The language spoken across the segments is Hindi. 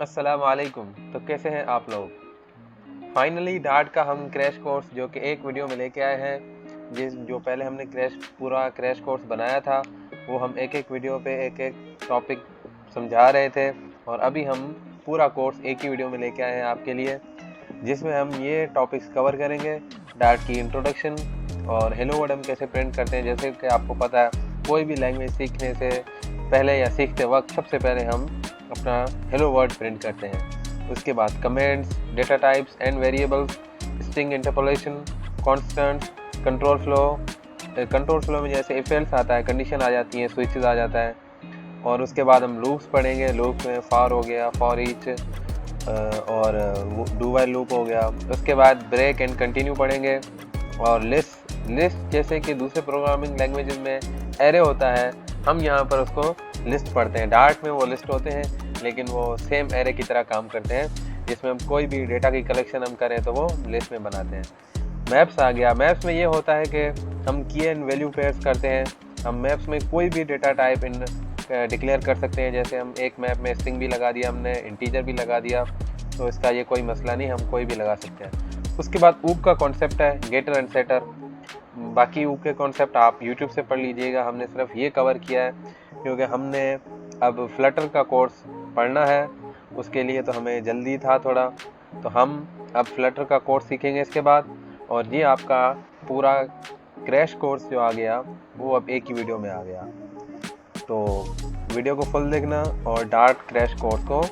अस्सलाम वालेकुम। तो कैसे हैं आप लोग। फाइनली डार्ट का हम क्रैश कोर्स जो कि एक वीडियो में लेके आए हैं। जो पहले हमने पूरा क्रैश कोर्स बनाया था वो हम एक एक वीडियो पे एक एक टॉपिक समझा रहे थे, और अभी हम पूरा कोर्स एक ही वीडियो में लेके आए हैं आपके लिए, जिसमें हम ये टॉपिक्स कवर करेंगे। डार्ट की इंट्रोडक्शन और हेलो वर्ड हम कैसे प्रिंट करते हैं। जैसे कि आपको पता है कोई भी लैंग्वेज सीखने से पहले या सीखते वक्त सबसे पहले हम अपना हेलो वर्ड प्रिंट करते हैं। उसके बाद comments, data types and variables, string interpolation, constants, control flow में जैसे इफ एल्स आता है, कंडीशन आ जाती है, स्विचेस आ जाता है। और उसके बाद हम लूप्स पढ़ेंगे। लूप्स में फॉर हो गया, फॉर ईच, और डू व्हाइल लूप हो गया। उसके बाद ब्रेक एंड कंटिन्यू पढ़ेंगे। और लिस्ट जैसे कि दूसरे प्रोग्रामिंग लैंग्वेजेस में एरे होता है, हम यहाँ पर उसको लिस्ट पढ़ते हैं। डार्ट में वो लिस्ट होते हैं, लेकिन वो सेम एरे की तरह काम करते हैं, जिसमें हम कोई भी डेटा की कलेक्शन हम करें तो वो लिस्ट में बनाते हैं। मैप्स आ गया। मैप्स में ये होता है कि हम की एंड वैल्यू पेयर्स करते हैं। हम मैप्स में कोई भी डेटा टाइप डिक्लेयर कर सकते हैं। जैसे हम एक मैप में स्ट्रिंग भी लगा दिया, हमने इंटीजर भी लगा दिया, तो इसका ये कोई मसला नहीं, हम कोई भी लगा सकते हैं। उसके बाद ऊप का कॉन्सेप्ट है, गेटर एंड सेटर। बाकी ऊप के कॉन्सेप्ट आप यूट्यूब से पढ़ लीजिएगा। हमने सिर्फ ये कवर किया है क्योंकि हमने अब फ्लटर का कोर्स पढ़ना है, उसके लिए तो हमें जल्दी था थोड़ा, तो हम अब फ्लटर का कोर्स सीखेंगे इसके बाद। और ये आपका पूरा क्रैश कोर्स जो आ गया वो अब एक ही वीडियो में आ गया। तो वीडियो को फुल देखना और डार्ट क्रैश कोर्स को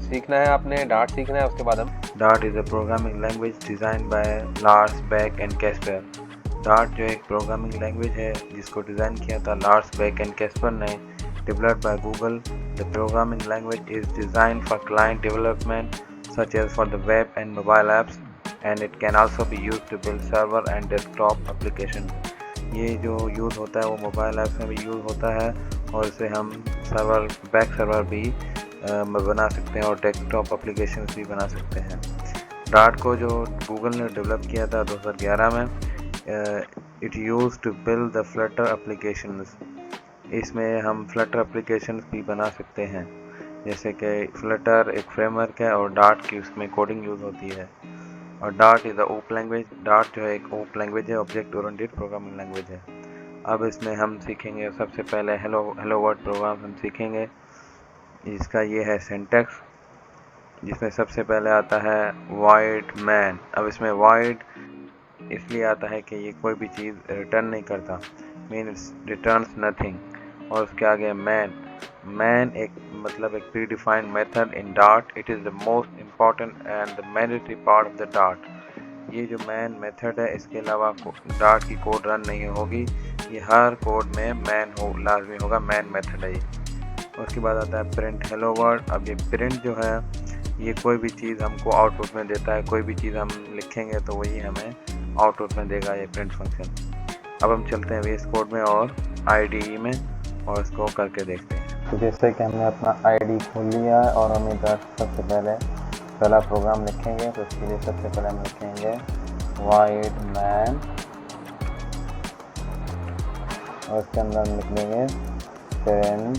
सीखना है। आपने डार्ट सीखना है, उसके बाद हम Dart is a programming language design by Lars Bak and Kasper. Dart जो एक प्रोग्रामिंग लैंग्वेज है जिसको डिज़ाइन किया था लार्स बेक एंड कैस्पर ने, developed by Google. The programming language is designed for client development such as for the web and mobile apps, and it can also be used to build server and desktop application. ये जो यूज़ होता है वो मोबाइल ऐप्स में भी यूज़ होता है, और इसे हम बैक सर्वर भी बना सकते हैं और डेस्कटॉप एप्लीकेशन भी बना सकते हैं। डार्ट को जो गूगल ने डेवलप किया था 2011 में, it use to build the Flutter applications. इसमें हम फ्लटर एप्लीकेशंस भी बना सकते हैं। जैसे कि फ्लटर एक फ्रेमवर्क है और डार्ट की उसमें कोडिंग यूज़ होती है। और dart is a op language. Dart जो है एक ओप लैंग्वेज है, ऑब्जेक्ट ओरिएंटेड प्रोग्रामिंग लैंग्वेज है। अब इसमें हम सीखेंगे सबसे पहले हेलो वर्ड प्रोग्राम हम सीखेंगे। इसका ये है सिंटैक्स, जिसमें सबसे पहले आता है वॉइड मैन। अब इसमें वॉइड इसलिए आता है कि ये कोई भी चीज़ रिटर्न नहीं करता, मीन्स रिटर्न्स नथिंग। और उसके आगे मैन एक pre defined method in dart. It is the most important and the mandatory part of the dart. ये जो मैन मेथड है, इसके अलावा डार्ट की कोड रन नहीं होगी। ये हर कोड में मैन लाजमी होगा, मैन मेथड है ये। उसके बाद आता है प्रिंट हेलो वर्ड। अब ये प्रिंट जो है ये कोई भी चीज़ हमको आउटपुट में देता है। कोई भी चीज़ हम लिखेंगे तो वही हमें आउटपुट में देगा ये प्रिंट फंक्शन। अब हम चलते हैं VS कोड में और IDE में और इसको करके देखते हैं। तो जैसे कि हमने अपना IDE खोल लिया है और हम इधर सबसे पहले पहला प्रोग्राम लिखेंगे, तो इसके लिए सबसे पहले हम लिखेंगे void man, और इसके अंदर हम लिख लेंगे print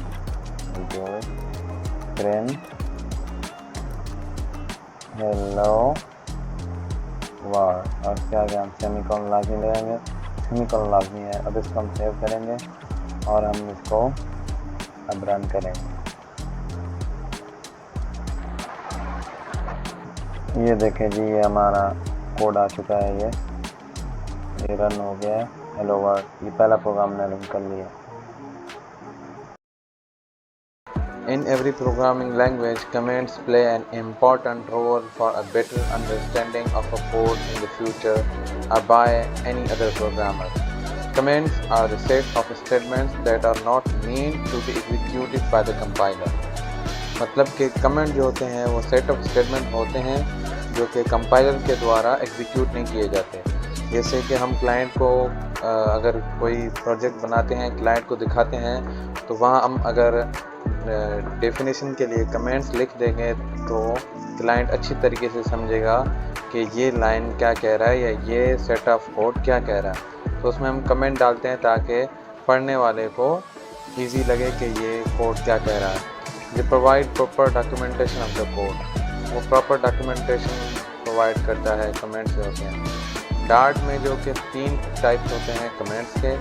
हेलो वर्ड, और इसके आगे हम सेमीकोलन लाजमी लगाएंगे। सेमीकोलन लाजमी है। अब इसको हम सेव करेंगे और हम इसको अब रन करेंगे। ये देखें जी, ये हमारा कोड आ चुका है। ये रन हो गया है हेलो वर्ड। ये पहला प्रोग्राम ने रन कर लिया। In every programming language, comments play an important role for a better understanding of a code in the future or by any other programmer. Comments are the set of statements that are not meant to be executed by the compiler. मतलब कि कमेंट जो होते हैं वो सेट ऑफ स्टेटमेंट होते हैं जो कि कंपाइलर के द्वारा एग्जीक्यूट नहीं किए जाते। जैसे कि हम क्लाइंट को अगर कोई प्रोजेक्ट बनाते हैं, क्लाइंट को दिखाते हैं, तो वहाँ हम अगर डेफिनेशन के लिए कमेंट्स लिख देंगे तो क्लाइंट अच्छी तरीके से समझेगा कि ये लाइन क्या कह रहा है या ये सेट ऑफ कोड क्या कह रहा है। तो उसमें हम कमेंट डालते हैं ताकि पढ़ने वाले को इजी लगे कि ये कोड क्या कह रहा है। They provide proper documentation of the code. वो प्रॉपर डॉक्यूमेंटेशन प्रोवाइड करता है कमेंट्स जो होते हैं। डार्ट में जो कि 3 टाइप्स होते हैं कमेंट्स के,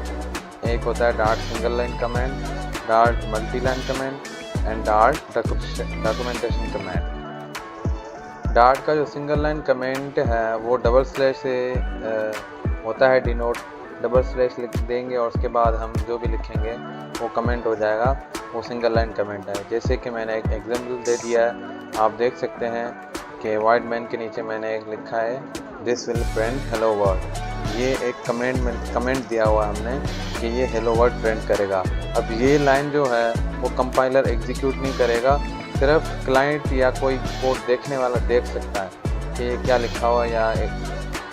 एक होता है dart single line comment, dart multi line comment and dart documentation comment. Dart का जो सिंगल लाइन कमेंट है वो डबल स्लैश से होता है डिनोट, डबल स्लैश लिख देंगे और उसके बाद हम जो भी लिखेंगे वो कमेंट हो जाएगा, वो सिंगल लाइन कमेंट है। जैसे कि मैंने एक एग्जांपल दे दिया है, आप देख सकते हैं कि वाइट मैन के नीचे मैंने एक लिखा है this will print hello world. ये एक कमेंट दिया हुआ है हमने कि ये हेलो वर्ल्ड प्रिंट करेगा। अब ये लाइन जो है वो कंपाइलर एग्जीक्यूट नहीं करेगा, सिर्फ क्लाइंट या कोई कोड देखने वाला देख सकता है कि ये क्या लिखा हुआ है, या एक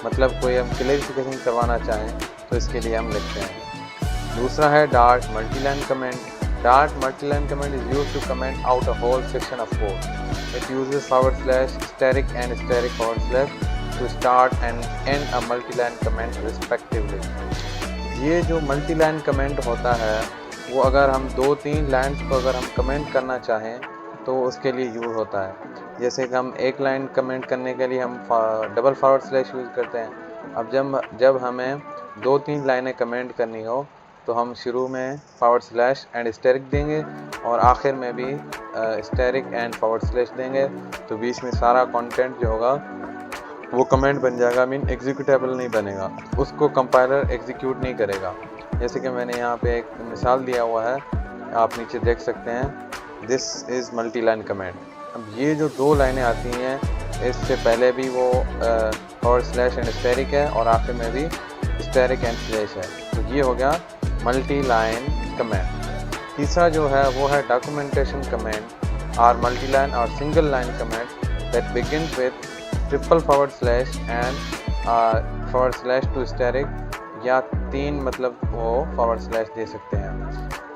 मतलब कोई हम क्लैरिफिकेशन करवाना चाहें तो इसके लिए हम लिखते हैं। दूसरा है Dart multiline comment. Dart multiline comment is used to comment out a whole section of code. It uses / static and static / to start and end a multiline comment respectively. ये जो मल्टीलाइन कमेंट होता है वो अगर हम 2-3 लाइन्स को अगर हम कमेंट करना चाहें तो उसके लिए यूज़ होता है। जैसे कि हम एक लाइन कमेंट करने के लिए हम डबल / यूज़ करते हैं। अब जब हमें 2-3 लाइनें कमेंट करनी हो तो हम शुरू में / एंड स्टैटिक देंगे और आखिर में भी स्टैटिक एंड / देंगे, तो बीच में सारा कंटेंट जो होगा वो कमेंट बन जाएगा, मीन एग्जीक्यूटेबल नहीं बनेगा, उसको कंपाइलर एग्जीक्यूट नहीं करेगा। जैसे कि मैंने यहाँ पे एक मिसाल दिया हुआ है, आप नीचे देख सकते हैं this is multi line comment. अब ये जो 2 लाइनें आती हैं इससे पहले भी वो / एंड स्टैटिक है और आखिर में भी स्टैटिक एंड स्लैश है, तो ये हो गया मल्टी लाइन कमेंट। तीसरा जो है वो है डॉक्यूमेंटेशन कमेंट और मल्टी लाइन और single line comment that begins with triple / and / to static या 3 मतलब वो / दे सकते हैं।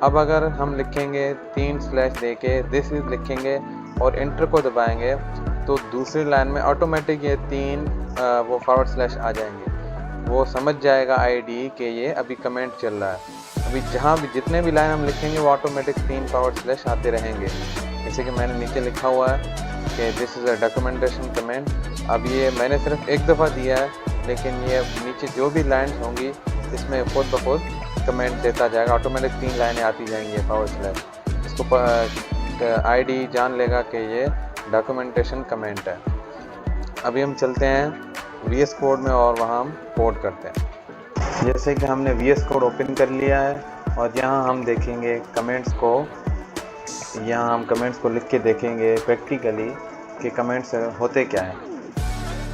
अब अगर हम लिखेंगे 3 स्लैश दे के दिस इज लिखेंगे और इंटर को दबाएंगे तो दूसरी लाइन में ऑटोमेटिक ये 3 वो / आ जाएंगे। वो समझ जाएगा आईडी कि ये अभी कमेंट चल रहा है। अभी जहाँ भी जितने भी लाइन हम लिखेंगे वो ऑटोमेटिक 3 / आते रहेंगे। जैसे कि मैंने नीचे लिखा हुआ है कि this is a documentation comment. अब ये मैंने सिर्फ एक दफ़ा दिया है, लेकिन ये नीचे जो भी लाइन्स होंगी इसमें खुद ब खुद कमेंट देता जाएगा, ऑटोमेटिक 3 लाइनें आती जाएंगी / इसको आईडी जान लेगा कि ये डॉक्यूमेंटेशन कमेंट है। अभी हम चलते हैं VS कोड में और वहाँ हम कोड करते हैं। जैसे कि हमने VS कोड ओपन कर लिया है और यहाँ हम देखेंगे कमेंट्स को, यहाँ हम कमेंट्स को लिख के देखेंगे प्रैक्टिकली कि कमेंट्स होते क्या हैं।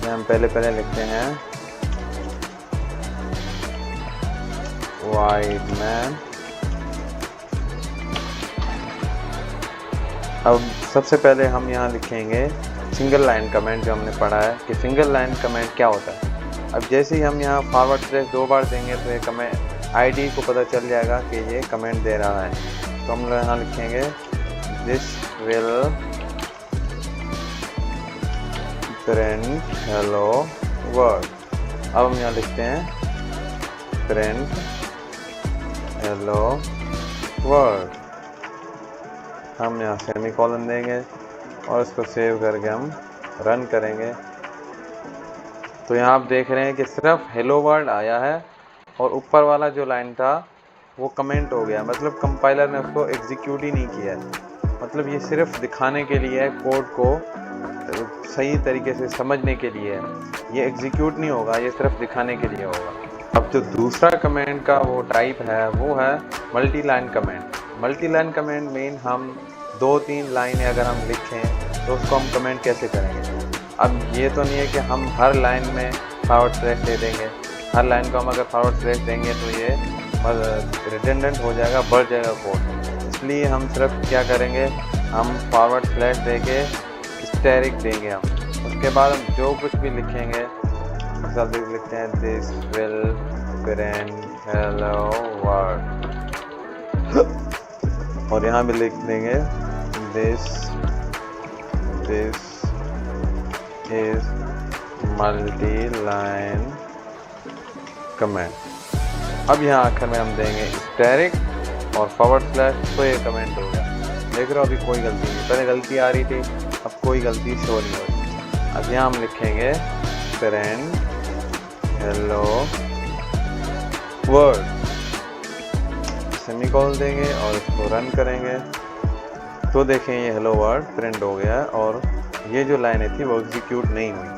हम पहले लिखते हैं वाइट मैन। अब सबसे पहले हम यहाँ लिखेंगे सिंगल लाइन कमेंट, जो हमने पढ़ा है कि सिंगल लाइन कमेंट क्या होता है। अब जैसे ही हम यहाँ / 2 बार देंगे तो ये कमेंट आईडी को पता चल जाएगा कि ये कमेंट दे रहा है। तो हम यहाँ लिखेंगे this will print hello world. अब हम यहाँ लिखते हैं प्रिंट हेलो वर्ल्ड। हम यहाँ सेमीकोलन देंगे और इसको सेव करके हम रन करेंगे। तो यहाँ आप देख रहे हैं कि सिर्फ हेलो वर्ल्ड आया है और ऊपर वाला जो लाइन था वो कमेंट हो गया, मतलब कंपाइलर ने उसको एग्जीक्यूट ही नहीं किया है। मतलब ये सिर्फ दिखाने के लिए है, कोड को सही तरीके से समझने के लिए है, ये एग्जीक्यूट नहीं होगा, ये सिर्फ दिखाने के लिए होगा। अब जो दूसरा कमेंट का वो टाइप है वो है multi line comment. Multi line comment mean हम 2-3 लाइनें अगर हम लिखें तो उसको हम कमेंट कैसे करेंगे। अब ये तो नहीं है कि हम हर लाइन में / दे देंगे, हर लाइन को हम अगर / देंगे तो ये रिडंडेंट हो जाएगा, बढ़ जाएगा कोड। इसलिए हम सिर्फ क्या करेंगे, हम / दे के स्टैटिक देंगे हम। उसके बाद हम जो कुछ भी लिखेंगे, मिसाल लिखते हैं this will print hello world और यहाँ भी लिख देंगे this is multi line comment. अब यहाँ आखिर में हम देंगे स्टैटिक और / तो ये कमेंट हो गया। देख रहे हो अभी कोई गलती नहीं, पहले गलती आ रही थी, अब कोई गलती शो नहीं हो रही। अब यहाँ हम लिखेंगे प्रिंट हेलो वर्ड, सेमीकोलन देंगे और इसको रन करेंगे तो देखें ये हेलो वर्ड प्रिंट हो गया है और ये जो लाइनें थी वो एग्जीक्यूट नहीं हुई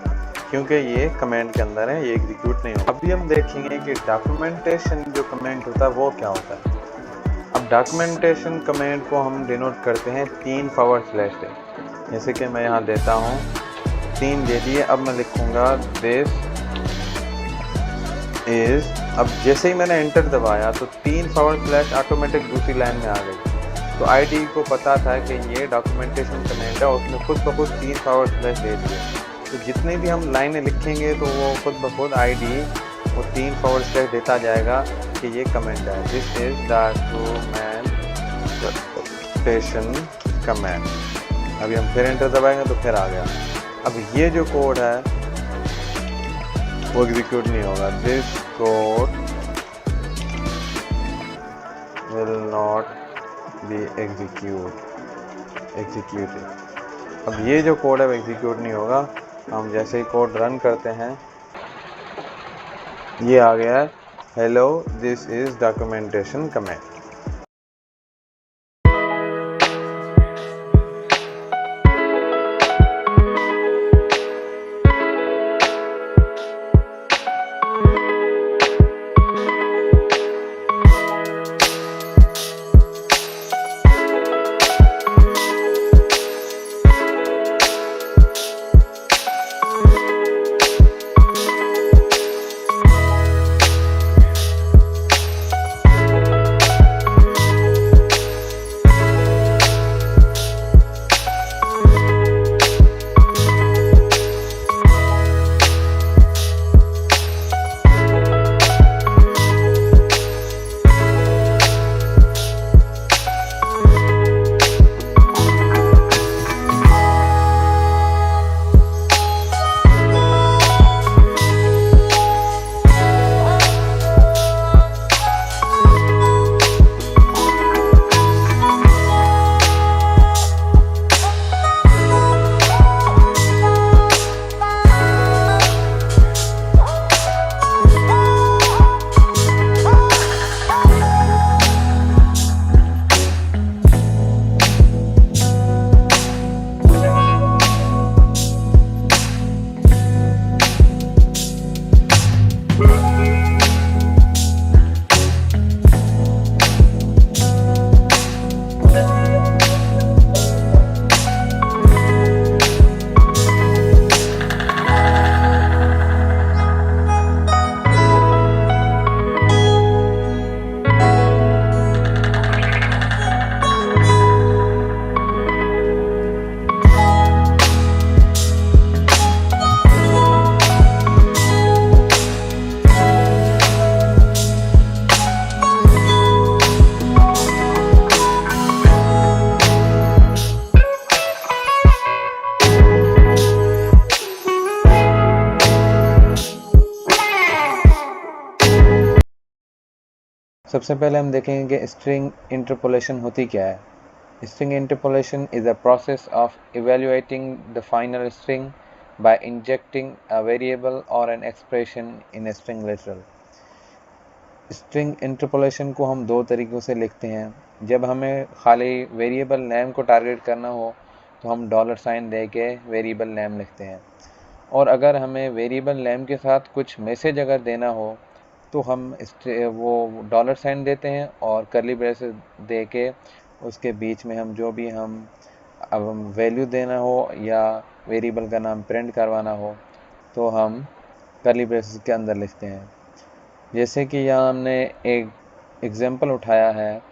क्योंकि ये कमेंट के अंदर है, ये एग्जीक्यूट नहीं होगा। अभी हम देखेंगे कि डॉक्यूमेंटेशन जो कमेंट होता है वो क्या होता है। अब डॉक्यूमेंटेशन कमेंट को हम डिनोट करते हैं 3 फॉरवर्ड स्लैश से। जैसे कि मैं यहाँ देता हूँ 3 दे दिए, अब मैं लिखूँगा दिस इज़। अब जैसे ही मैंने एंटर दबाया तो 3 फॉरवर्ड स्लैश ऑटोमेटिक दूसरी लाइन में आ गई। तो आईडी को पता था कि ये डॉक्यूमेंटेशन कमेंट है और उसने खुद ब खुद 3 फॉरवर्ड स्लैश दे दिए। तो जितनी भी हम लाइनें लिखेंगे तो वो खुद ब खुद आईडी वो 3 फॉरवर्ड स्लैश देता जाएगा कि ये कमेंट है, दिस इज डॉक्यूमेंटेशन कमेंट। अभी हम फिर एंटर दबाएंगे तो फिर आ गया। अब ये जो कोड है वो एग्जीक्यूट नहीं होगा, this code will not be executed. अब ये जो कोड है वो एग्जीक्यूट नहीं होगा। हम जैसे ही कोड रन करते हैं ये आ गया है hello this is documentation comment. सबसे पहले हम देखेंगे कि स्ट्रिंग इंटरपोलेशन होती क्या है। String interpolation is a process of evaluating the final string by injecting a variable और an expression in a string literal. String interpolation को हम 2 तरीक़ों से लिखते हैं। जब हमें खाली वेरिएबल नेम को टारगेट करना हो तो हम $साइन दे के वेरिएबल नेम लिखते हैं, और अगर हमें वेरिएबल नेम के साथ कुछ मैसेज अगर देना हो तो हम वो $साइन देते हैं और कर्ली ब्रेसेस दे के उसके बीच में हम जो भी हम अब वैल्यू देना हो या वेरिएबल का नाम प्रिंट करवाना हो तो हम कर्ली ब्रेसेस के अंदर लिखते हैं। जैसे कि यहाँ हमने एक एग्जांपल उठाया है,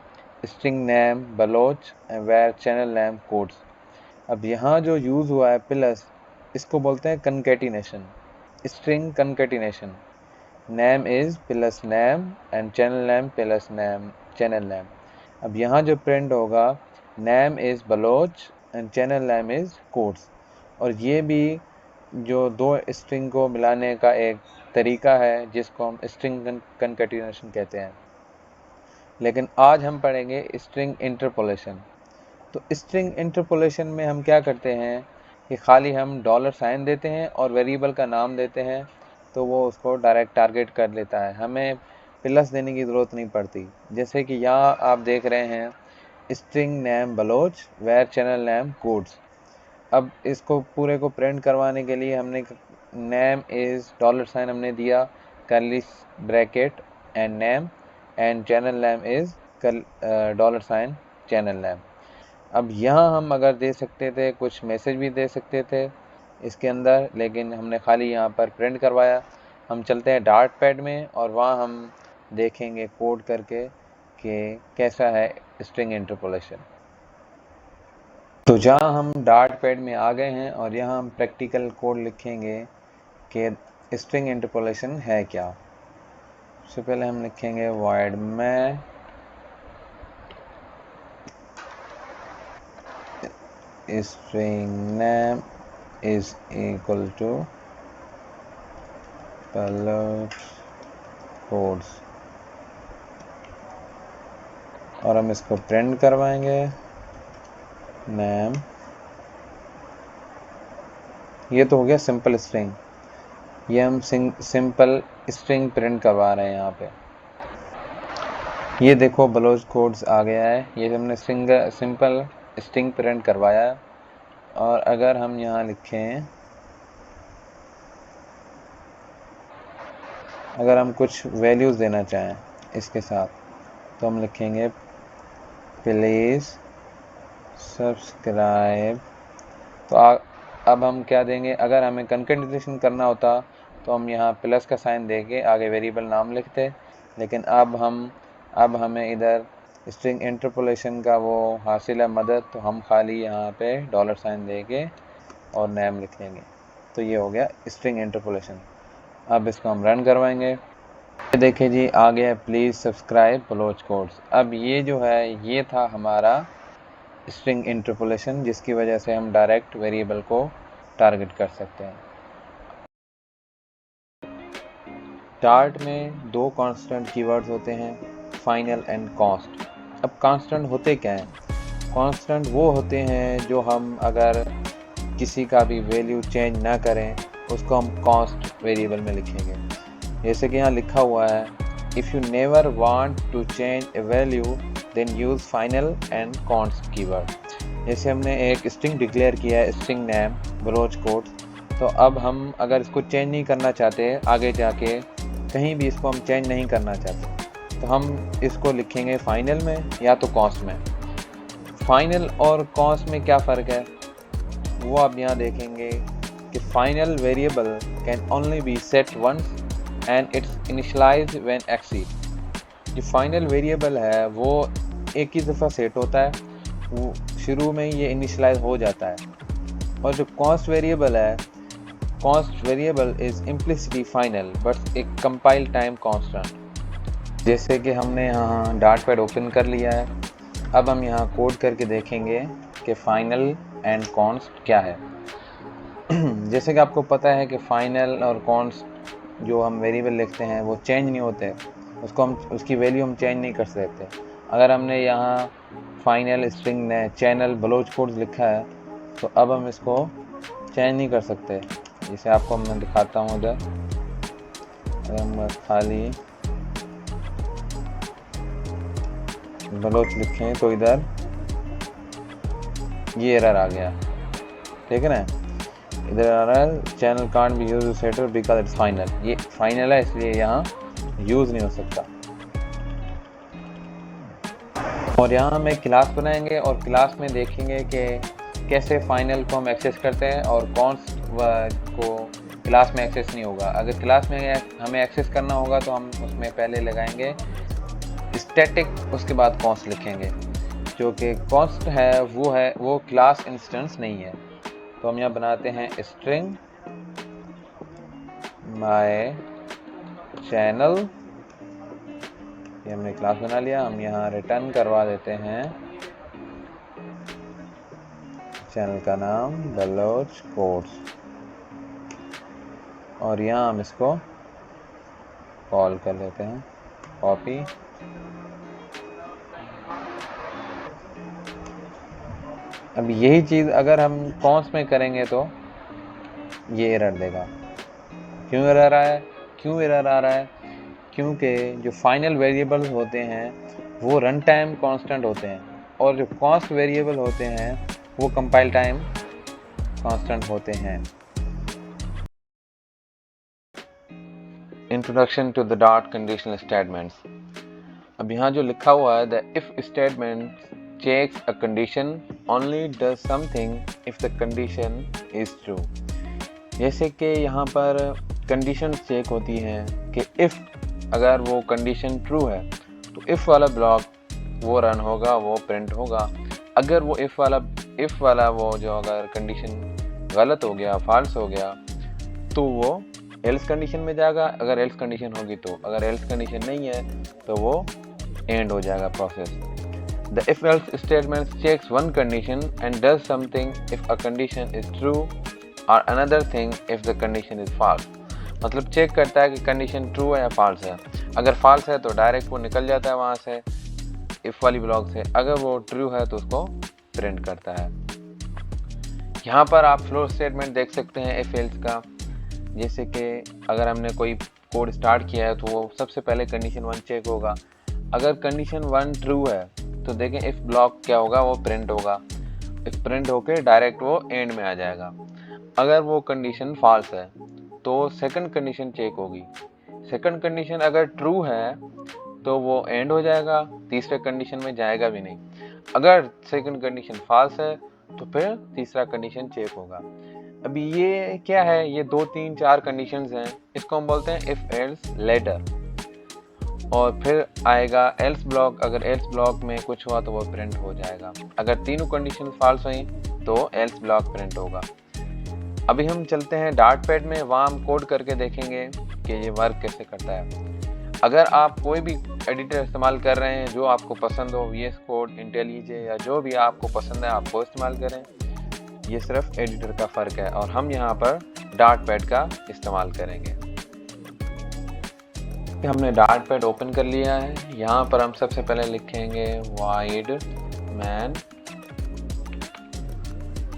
string name Baloch where channel name codes. अब यहाँ जो यूज़ हुआ है प्लस, इसको बोलते हैं concatenation, string concatenation. Name is plus name and channel name plus name channel name. अब यहाँ जो प्रिंट होगा name is Baloch and channel name is codes. और ये भी जो 2 स्ट्रिंग को मिलाने का एक तरीका है जिसको हम स्ट्रिंग कंकैटिनेशन कहते हैं। लेकिन आज हम पढ़ेंगे स्ट्रिंग इंटरपोलेशन। तो स्ट्रिंग इंटरपोलेशन में हम क्या करते हैं कि खाली हम $साइन देते हैं और वेरिएबल का नाम देते हैं, तो वो उसको डायरेक्ट टारगेट कर लेता है, हमें प्लस देने की ज़रूरत नहीं पड़ती। जैसे कि यहाँ आप देख रहे हैं string name Baloch where channel name codes. अब इसको पूरे को प्रिंट करवाने के लिए हमने नेम इज़ $साइन हमने दिया, curly bracket and name, and channel name is $साइन चैनल नेम। अब यहाँ हम अगर दे सकते थे, कुछ मैसेज भी दे सकते थे इसके अंदर, लेकिन हमने खाली यहाँ पर प्रिंट करवाया। हम चलते हैं डार्ट पैड में और वहाँ हम देखेंगे कोड करके कि कैसा है स्ट्रिंग इंटरपोलेशन। तो जहाँ हम डार्ट पैड में आ गए हैं और यहाँ हम प्रैक्टिकल कोड लिखेंगे कि स्ट्रिंग इंटरपोलेशन है क्या। सबसे पहले हम लिखेंगे void में string name is equal to baloch codes और हम इसको प्रिंट करवाएंगे नेम। ये तो हो गया सिंपल स्ट्रिंग, ये हम सिंपल स्ट्रिंग प्रिंट करवा रहे हैं यहाँ पे। ये देखो बलोच कोड्स आ गया है, ये हमने सिंपल स्ट्रिंग प्रिंट करवाया। और अगर हम यहाँ लिखें, अगर हम कुछ वैल्यूज़ देना चाहें इसके साथ, तो हम लिखेंगे प्लीज़ सब्सक्राइब। तो अब हम क्या देंगे, अगर हमें कंकेटेनेशन करना होता तो हम यहाँ प्लस का साइन दे के आगे वेरिएबल नाम लिखते, लेकिन अब हमें इधर स्ट्रिंग इंटरपोलेशन का वो हासिल है मदद, तो हम खाली यहाँ पे $साइन दे के और नेम लिख लेंगे। तो ये हो गया स्ट्रिंग इंटरपोलेशन। अब इसको हम रन करवाएंगे। देखिए जी आ गया प्लीज़ सब्सक्राइब बलोच कोड्स। अब ये जो है ये था हमारा स्ट्रिंग इंटरपोलेशन, जिसकी वजह से हम डायरेक्ट वेरिएबल को टारगेट कर सकते हैं। डार्ट में दो कांस्टेंट कीवर्ड्स होते हैं, फाइनल एंड कॉन्स्ट। अब कांस्टेंट होते क्या हैं? कांस्टेंट वो होते हैं जो हम अगर किसी का भी वैल्यू चेंज ना करें उसको हम कॉन्स्ट वेरिएबल में लिखेंगे। जैसे कि यहाँ लिखा हुआ है if you never want to change a value then use final and const keyword. जैसे हमने एक स्ट्रिंग डिक्लेयर किया है स्ट्रिंग नेम बलोच कोड, तो अब हम अगर इसको चेंज नहीं करना चाहते, आगे जाके कहीं भी इसको हम चेंज नहीं करना चाहते, तो हम इसको लिखेंगे फाइनल में या तो कॉन्स्ट में। फाइनल और कॉन्स्ट में क्या फ़र्क है वो आप यहाँ देखेंगे कि final variable can only be set once and it's initialize when exceed. जो फाइनल वेरिएबल है वो एक ही दफ़ा सेट होता है, वो शुरू में ही ये इनिशियलाइज हो जाता है। और जो कॉन्स्ट वेरिएबल है, const variable is implicitly final but एक कंपाइल टाइम कांस्टेंट। जैसे कि हमने यहाँ डार्ट पैड ओपन कर लिया है, अब हम यहाँ कोड करके देखेंगे कि फाइनल एंड कॉन्स्ट क्या है। जैसे कि आपको पता है कि फाइनल और कॉन्स्ट जो हम वेरिएबल लिखते हैं वो चेंज नहीं होते, उसको हम उसकी वैल्यू हम चेंज नहीं कर सकते। अगर हमने यहाँ फाइनल स्ट्रिंग ने चैनल बलोच कोड्स लिखा है तो अब हम इसको चेंज नहीं कर सकते। जिसे आपको मैं दिखाता हूँ इधर, अगर हम खाली बलोच लिखें तो इधर ये एरर आ गया, ठीक है ना। इधर आ रहा है channel can't be used to settle because it's final. ये फाइनल है इसलिए यहाँ यूज़ नहीं हो सकता। और यहाँ हम एक क्लास बनाएंगे और क्लास में देखेंगे कि कैसे फाइनल को हम एक्सेस करते हैं और कॉन्स्ट को क्लास में एक्सेस नहीं होगा। अगर क्लास में हमें एक्सेस करना होगा तो हम उसमें पहले लगाएंगे स्टैटिक, उसके बाद कॉन्स्ट लिखेंगे। जो कि कॉन्स्ट है वो क्लास इंस्टेंस नहीं है। तो हम यहाँ बनाते हैं स्ट्रिंग माय चैनल, ये हमने क्लास बना लिया। हम यहाँ रिटर्न करवा देते हैं चैनल का नाम बलोच कोड्स और यहाँ हम इसको कॉल कर लेते हैं कॉपी अब यही चीज़ अगर हम कॉन्स में करेंगे तो ये एरर देगा। क्यों एरर आ रहा है? क्योंकि जो फाइनल वेरिएबल्स होते हैं वो रन टाइम कांस्टेंट होते हैं और जो कॉस्ट वेरिएबल होते हैं वो कंपाइल टाइम कांस्टेंट होते हैं। Introduction to the dot conditional statements. अब यहाँ जो लिखा हुआ है, the if statement checks a condition only does something if the condition is true. जैसे कि यहाँ पर कंडीशन चेक होती हैं कि इफ़ अगर वो कंडीशन ट्रू है तो इफ़ वाला ब्लॉक वो रन होगा, वो प्रिंट होगा। अगर वो इफ़ वाला वो जो अगर कंडीशन गलत हो गया, फॉल्स हो गया, तो वो एल्स कंडीशन में जाएगा। अगर एल्स कंडीशन होगी तो, अगर एल्स कंडीशन नहीं है तो वो एंड हो जाएगा process. The if else statement checks one condition and does something if a condition is true और another thing if the condition is false. मतलब चेक करता है कि कंडीशन ट्रू है या फॉल्स है। अगर फॉल्स है तो डायरेक्ट वो निकल जाता है वहाँ से इफ़ वाली ब्लॉक से। अगर वो ट्रू है तो उसको प्रिंट करता है। यहाँ पर आप फ्लो स्टेटमेंट देख सकते हैं इफ एल्स का। जैसे कि अगर हमने कोई कोड स्टार्ट किया है तो वो सबसे पहले कंडीशन 1 चेक होगा। अगर कंडीशन 1 ट्रू है तो देखें इफ ब्लॉक क्या होगा, वो प्रिंट होगा। इफ प्रिंट होके डायरेक्ट वो एंड में आ जाएगा। अगर वो कंडीशन फॉल्स है तो सेकंड कंडीशन चेक होगी। सेकंड कंडीशन अगर ट्रू है तो वो एंड हो जाएगा, तीसरे कंडीशन में जाएगा भी नहीं। अगर सेकंड कंडीशन फॉल्स है तो फिर तीसरा कंडीशन चेक होगा। अभी ये क्या है, ये 2 3 4 कंडीशंस हैं। इसको हम बोलते हैं इफ एल्स लेटर। और फिर आएगा एल्स ब्लॉक। अगर एल्स ब्लॉक में कुछ हुआ तो वो प्रिंट हो जाएगा। अगर तीनों कंडीशन फॉल्स हुई तो एल्स ब्लॉक प्रिंट होगा। अभी हम चलते हैं डॉट पैड में, वहाँ हम कोड करके देखेंगे कि ये वर्क कैसे करता है। अगर आप कोई भी एडिटर इस्तेमाल कर रहे हैं जो आपको पसंद हो, VS कोड, IntelliJ या जो भी आपको पसंद है आप वो इस्तेमाल करें। ये सिर्फ एडिटर का फ़र्क है और हम यहाँ पर डॉट पैड का इस्तेमाल करेंगे। हमने डॉट पैड ओपन कर लिया है। यहाँ पर हम सबसे पहले लिखेंगे वाइड मैन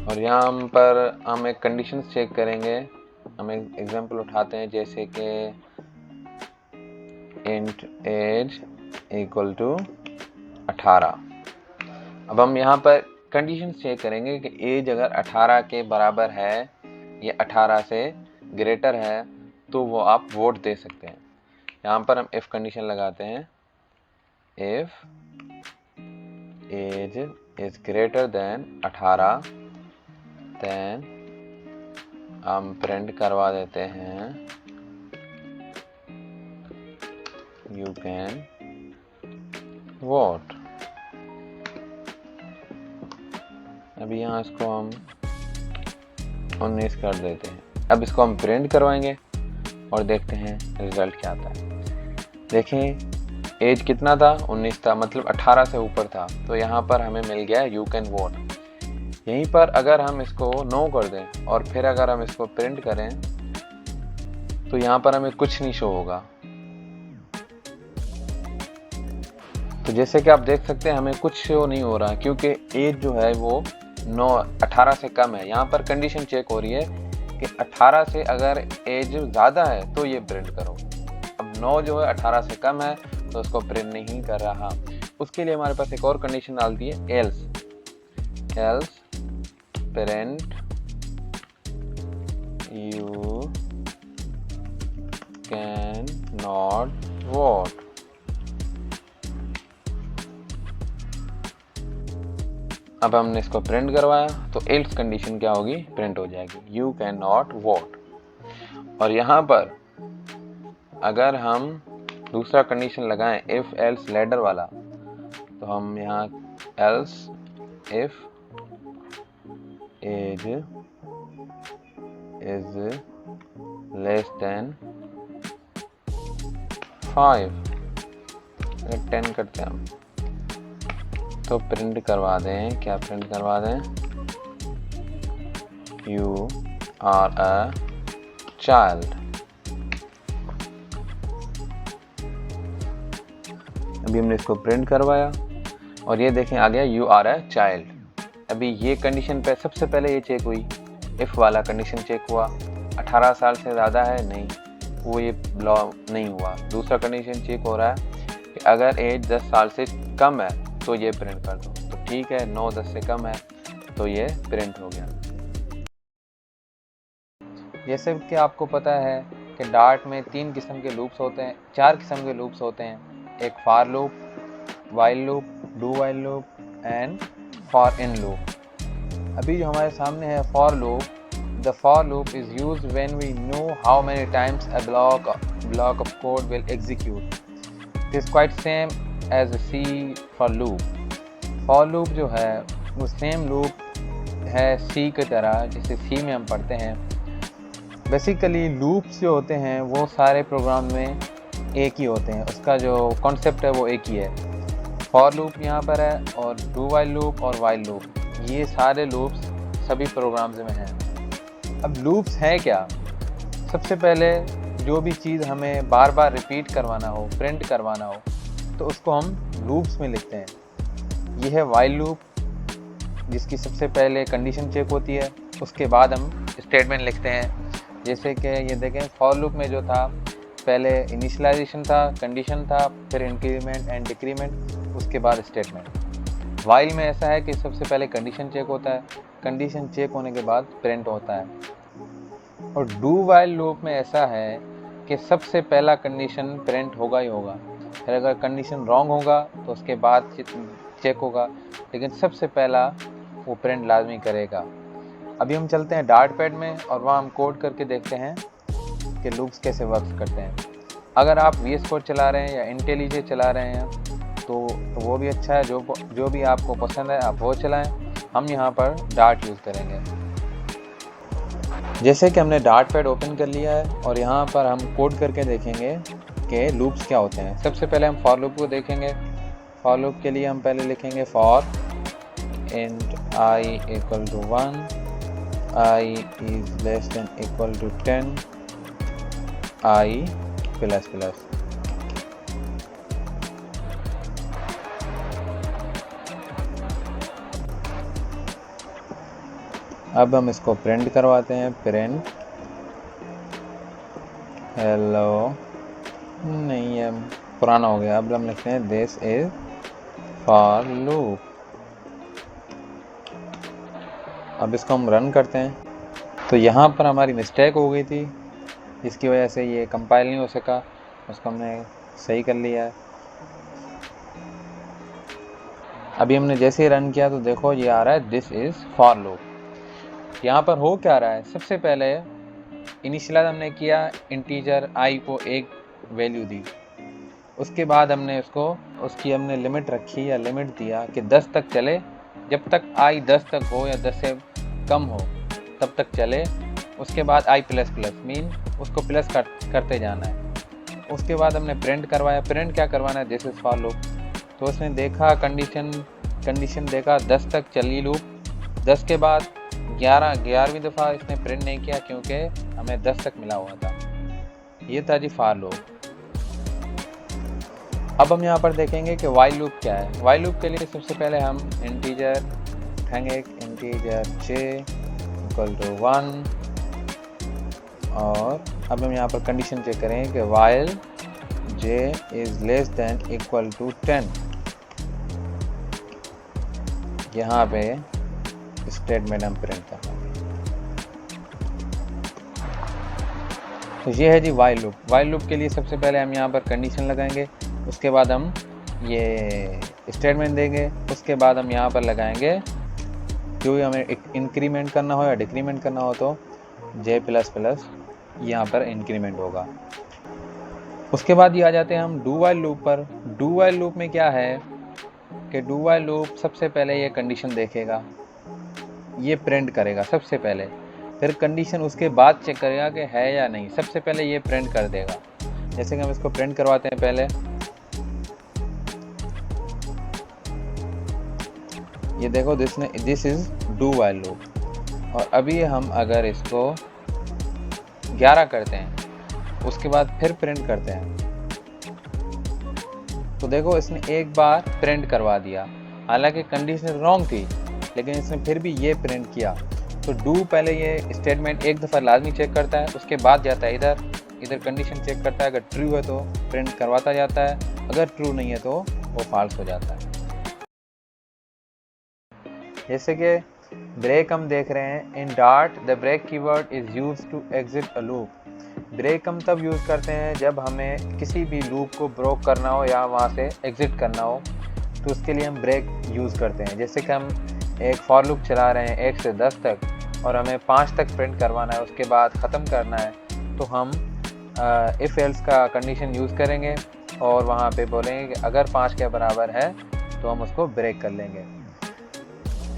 और यहाँ पर हम एक कंडीशन चेक करेंगे। हम एक एग्जांपल उठाते हैं जैसे कि इंट एज इक्वल टू 18। अब हम यहाँ पर कंडीशन चेक करेंगे कि एज अगर 18 के बराबर है या 18 से ग्रेटर है तो वो आप वोट दे सकते हैं। यहाँ पर हम इफ़ कंडीशन लगाते हैं, if age is greater then 18 then हम प्रिंट करवा देते हैं यू कैन वोट। अभी यहाँ इसको हम 19 कर देते हैं। अब इसको हम प्रिंट करवाएंगे और देखते हैं रिजल्ट क्या आता है। देखें एज कितना था, 19 था, मतलब 18 से ऊपर था। तो यहाँ पर हमें मिल गया यू कैन वोट। यहीं पर अगर हम इसको नो कर दें और फिर अगर हम इसको प्रिंट करें तो यहाँ पर हमें कुछ नहीं शो होगा। तो जैसे कि आप देख सकते हैं हमें कुछ शो नहीं हो रहा क्योंकि एज जो है वो 18 से कम है। यहाँ पर कंडीशन चेक हो रही है कि 18 से अगर एज ज़्यादा है तो ये प्रिंट करो। अब 9 जो है 18 से कम है तो उसको प्रिंट नहीं कर रहा। उसके लिए हमारे पास एक और कंडीशन डालती है else print you can not vote. अब हमने इसको प्रिंट करवाया तो एल्स कंडीशन क्या होगी, प्रिंट हो जाएगी यू कैन नॉट वोट। और यहाँ पर अगर हम दूसरा कंडीशन लगाएं इफ एल्स लेटर वाला तो हम यहाँ else if age is less then 5, 10 करते हैं हम तो प्रिंट करवा दें। क्या प्रिंट करवा दें, यू आर अ चाइल्ड। अभी हमने इसको प्रिंट करवाया और ये देखें आ गया यू आर अ चाइल्ड। अभी ये कंडीशन पे सबसे पहले ये चेक हुई, इफ़ वाला कंडीशन चेक हुआ, 18 साल से ज़्यादा है नहीं, वो ये लॉ नहीं हुआ। दूसरा कंडीशन चेक हो रहा है कि अगर एज 10 साल से कम है तो ये प्रिंट कर दो, तो ठीक है, 9-10 से कम है तो ये प्रिंट हो गया। जैसे कि आपको पता है कि डार्ट में 3 किस्म के लूप्स होते हैं, 4 किस्म के लूप्स होते हैं, एक for loop, while loop, do while loop and for in loop. अभी जो हमारे सामने है for loop, the for loop is used when we know how many times a block of code will execute. It is quite same as a C for loop. For loop जो है वो सेम लूप है C की तरह, जिसे C में हम पढ़ते हैं। बेसिकली लूप्स जो होते हैं वो सारे प्रोग्राम में एक ही होते हैं, उसका जो कॉन्सेप्ट है वो एक ही है। फॉर लूप यहाँ पर है और डू वाइल लूप और वाइल लूप, ये सारे लूप्स सभी प्रोग्राम्स में हैं। अब लूप्स है क्या? सबसे पहले जो भी चीज़ हमें बार बार रिपीट करवाना हो, प्रिंट करवाना हो, तो उसको हम लूप्स में लिखते हैं। ये है वाइल लूप, जिसकी सबसे पहले कंडीशन चेक होती है, उसके बाद हम स्टेटमेंट लिखते हैं। जैसे कि ये देखें, फॉर लूप में जो था पहले इनिशियलाइजेशन था, कंडीशन था, फिर इंक्रीमेंट एंड डिक्रीमेंट, उसके बाद स्टेटमेंट। वाइल में ऐसा है कि सबसे पहले कंडीशन चेक होता है, कंडीशन चेक होने के बाद प्रिंट होता है। और डू वाइल लूप में ऐसा है कि सबसे पहला कंडीशन प्रिंट होगा ही होगा, फिर अगर कंडीशन रॉन्ग होगा तो उसके बाद चेक होगा, लेकिन सबसे पहला वो प्रिंट लाजमी करेगा। अभी हम चलते हैं डार्ट पैड में और वहाँ हम कोड करके देखते हैं कि लूप्स कैसे वर्क करते हैं। अगर आप VS कोड चला रहे हैं या IntelliJ चला रहे हैं तो वो भी अच्छा है, जो भी आपको पसंद है आप वो चलाएं। हम यहाँ पर डार्ट यूज़ करेंगे। जैसे कि हमने डार्ट पैड ओपन कर लिया है और यहाँ पर हम कोड करके देखेंगे कि लूप्स क्या होते हैं। सबसे पहले हम फॉर लूप को देखेंगे। फॉर लूप के लिए हम पहले लिखेंगे for int I = 1, I is less than equal to 10, I ++। अब हम इसको प्रिंट करवाते हैं, प्रिंट हेलो, नहीं है पुराना हो गया। अब हम लिखते हैं दिस इज फॉर लूप। अब इसको हम रन करते हैं तो यहाँ पर हमारी मिस्टेक हो गई थी, जिसकी वजह से ये कंपाइल नहीं हो सका, उसको हमने सही कर लिया है। अभी हमने जैसे ही रन किया तो देखो ये आ रहा है दिस इज़ फॉर लूप। यहाँ पर हो क्या रहा है, सबसे पहले इनिशियलाइज हमने किया, इंटीजर I को एक वैल्यू दी, उसके बाद हमने उसकी हमने लिमिट रखी या लिमिट दिया कि 10 तक चले, जब तक I 10 तक हो या 10 से कम हो तब तक चले। उसके बाद I++ मीन उसको प्लस करते जाना है। उसके बाद हमने प्रिंट करवाया। प्रिंट क्या करवाना है, दिस इज़ फॉर लूप। तो उसने देखा कंडीशन देखा 10 तक चली लूप। 10 के बाद 11वीं दफ़ा इसने प्रिंट नहीं किया क्योंकि हमें 10 तक मिला हुआ था। ये था जी फॉर लूप। अब हम यहाँ पर देखेंगे कि वाइल लूप क्या है। वाइल लूप के लिए सबसे पहले हम इंटीजर उठाएंगे, इंटीजर j = 1, और अब हम यहाँ पर कंडीशन चेक करेंगे कि while j is less than equal to 10। यहाँ पे स्टेटमेंट हम प्रिंट करना। तो ये है जी वाइल लूप। वाइल लूप के लिए सबसे पहले हम यहाँ पर कंडीशन लगाएंगे, उसके बाद हम ये स्टेटमेंट देंगे, उसके बाद हम यहाँ पर लगाएंगे जो भी हमें इंक्रीमेंट करना हो या डिक्रीमेंट करना हो तो j++ यहाँ पर इंक्रीमेंट होगा। उसके बाद ये आ जाते हैं हम डू वाइल लूप पर। डू वाइल लूप में क्या है कि डू वाइल लूप सबसे पहले ये कंडीशन देखेगा, ये प्रिंट करेगा सबसे पहले, फिर कंडीशन उसके बाद चेक करेगा कि है या नहीं। सबसे पहले ये प्रिंट कर देगा। जैसे कि हम इसको प्रिंट करवाते हैं पहले, ये देखो this is do while loop. और अभी हम अगर इसको 11 करते हैं उसके बाद फिर प्रिंट करते हैं तो देखो इसने एक बार प्रिंट करवा दिया, हालांकि कंडीशन रॉन्ग थी लेकिन इसने फिर भी ये प्रिंट किया। तो डू पहले ये स्टेटमेंट एक दफ़ा लाजमी चेक करता है, उसके बाद जाता है इधर कंडीशन चेक करता है, अगर ट्रू है तो प्रिंट करवाता जाता है, अगर ट्रू नहीं है तो वो फॉल्स हो जाता है। जैसे कि ब्रेक हम देख रहे हैं, in Dart the break keyword is used to exit a loop. Break हम तब यूज़ करते हैं जब हमें किसी भी लूप को ब्रोक करना हो या वहाँ से एग्ज़िट करना हो, तो उसके लिए हम ब्रेक यूज़ करते हैं। जैसे कि हम एक फॉर लूप चला रहे हैं 1 से 10 तक और हमें 5 तक प्रिंट करवाना है, उसके बाद ख़त्म करना है, तो हम इफ़ एल्स का कंडीशन यूज़ करेंगे और वहाँ पे बोलेंगे कि अगर 5 के बराबर है तो हम उसको ब्रेक कर लेंगे।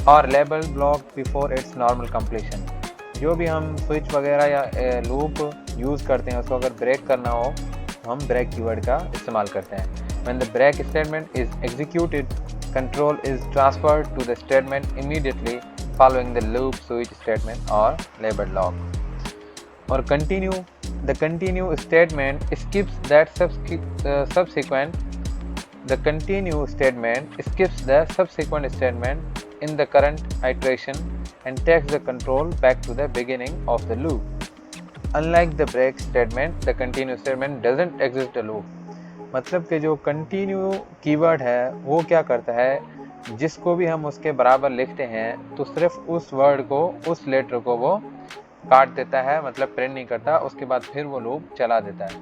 और label block before it's normal completion, जो भी हम स्विच वगैरह या लूप यूज़ करते हैं उसको अगर ब्रेक करना हो तो हम ब्रेक कीवर्ड का इस्तेमाल करते हैं। When the break statement is executed, control is transferred to the statement immediately following the loop switch statement or label lock. Or continue, the continue statement skips that subsequent. The continue statement skips the subsequent statement in the current iteration and takes the control back to the beginning of the loop. Unlike the break statement, the continue statement doesn't exit the loop. मतलब कि जो कंटिन्यू कीवर्ड है वो क्या करता है, जिसको भी हम उसके बराबर लिखते हैं तो सिर्फ उस वर्ड को, उस लेटर को वो काट देता है, मतलब प्रिंट नहीं करता, उसके बाद फिर वो लूप चला देता है।